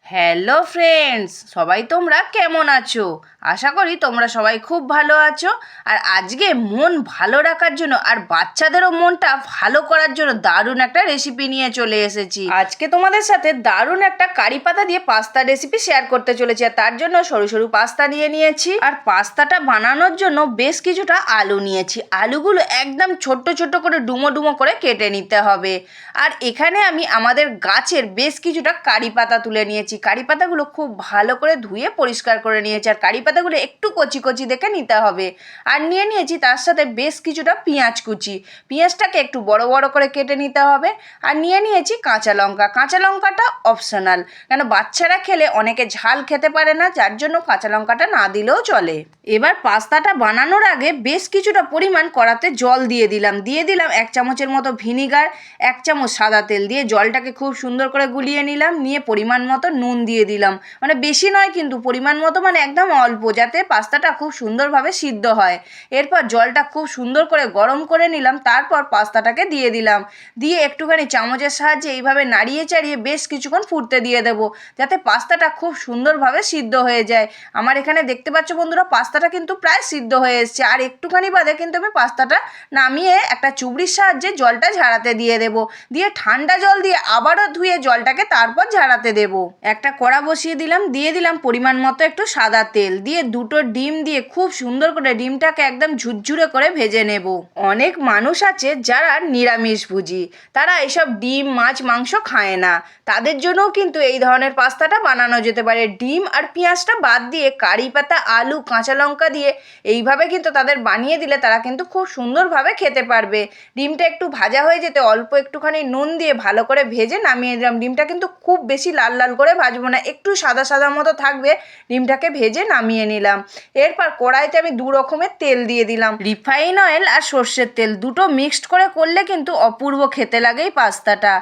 Hello friends, সবাই তোমরা কেমন আছো? আশা করি তোমরা সবাই খুব ভালো আছো। আর আজকে মন ভালো রাখার জন্য আর বাচ্চাদেরও মনটা ভালো করার জন্য দারুণ একটা রেসিপি নিয়ে চলে এসেছি। আজকে তোমাদের সাথে দারুণ একটা কারি পাতা দিয়ে পাস্তা রেসিপি শেয়ার করতে চলেছি। আর তার জন্য সরু সরু পাস্তা নিয়ে নিয়েছি। আর পাস্তাটা বানানোর জন্য বেশ কিছুটা আলু নিয়েছি। আলুগুলো একদম ছোট্ট ছোট্ট করে ডুমো ডুমো করে কেটে নিতে হবে। আর এখানে আমি আমাদের গাছের বেশ কিছুটা কারি পাতা তুলে নিয়েছি। কারি পাতাগুলো খুব ভালো করে ধুয়ে পরিষ্কার করে নিয়েছি। আর কারি পাতাগুলো একটু কচি কচি দেখে নিতে হবে। আর নিয়ে নিয়েছি তার সাথে বেশ কিছুটা পেঁয়াজ কুচি। পেঁয়াজটাকে একটু বড় বড় করে কেটে নিতে হবে। আর নিয়ে নিয়েছি কাঁচা লঙ্কা। কাঁচা লঙ্কাটা অপশনাল, কেন বাচ্চারা খেলে অনেকে ঝাল খেতে পারে না, যার জন্য কাঁচা লঙ্কাটা না দিলেও চলে। এবার পাস্তাটা বানানোর আগে বেশ কিছুটা পরিমাণ কড়াতে জল দিয়ে দিলাম। 1 চামচের মতো ভিনিগার, 1 চামচ সাদা তেল দিয়ে জলটাকে খুব সুন্দর করে গুলিয়ে নিলাম। নিয়ে পরিমাণ মতো নুন দিয়ে দিলাম, মানে বেশি নয় কিন্তু পরিমাণ মতো, মানে একদম অল্প, যাতে পাস্তাটা খুব সুন্দরভাবে সিদ্ধ হয়। এরপর জলটা খুব সুন্দর করে গরম করে নিলাম। তারপর পাস্তাটাকে দিয়ে দিলাম। দিয়ে একটুখানি চামচের সাহায্যে এইভাবে নাড়িয়ে চাড়িয়ে বেশ কিছুক্ষণ ফুটতে দিয়ে দেবো, যাতে পাস্তাটা খুব সুন্দরভাবে সিদ্ধ হয়ে যায়। আমার এখানে দেখতে পাচ্ছ বন্ধুরা, পাস্তাটা কিন্তু প্রায় সিদ্ধ হয়ে এসছে। আর একটুখানি বাদে কিন্তু আমি পাস্তাটা নামিয়ে একটা চুবড়ির সাহায্যে জলটা ঝাড়াতে দিয়ে দেবো। দিয়ে ঠান্ডা জল দিয়ে আবারও ধুয়ে জলটাকে তারপর ঝাড়াতে দেবো। একটা কড়া বসিয়ে দিলাম, দিয়ে দিলাম পরিমাণ মতো একটু সাদা তেল, দিয়ে 2টো ডিম দিয়ে খুব সুন্দর করে ডিমটাকে একদম ঝুরঝুরে করে ভেজে নেব। অনেক মানুষ আছে যারা নিরামিষভোজী, তারা এসব ডিম মাছ মাংস খায় না। তাদের জন্যও কিন্তু এই ধরনের পাস্তাটা বানানো যেতে পারে। ডিম আর পেঁয়াজটা বাদ দিয়ে কারি পাতা, আলু, কাঁচা লঙ্কা দিয়ে এইভাবে কিন্তু তাদের বানিয়ে দিলে তারা কিন্তু খুব সুন্দরভাবে খেতে পারবে। ডিমটা একটু ভাজা হয়ে যেতে অল্প একটুখানি নুন দিয়ে ভালো করে ভেজে নামিয়ে দিলাম। ডিমটা কিন্তু খুব বেশি লাল লাল করে ভাজবো না, একটু সাদা সাদা মতো থাকবে। ডিমটাকে ভেজে নামিয়ে নিলাম। এরপর কড়াইতে আমি 2 রকমের তেল দিয়ে দিলাম, রিফাইন অয়েল আর সর্ষের তেল। দুটো মিক্সড করে করলে কিন্তু অপূর্ব খেতে লাগে এই পাস্তাটা।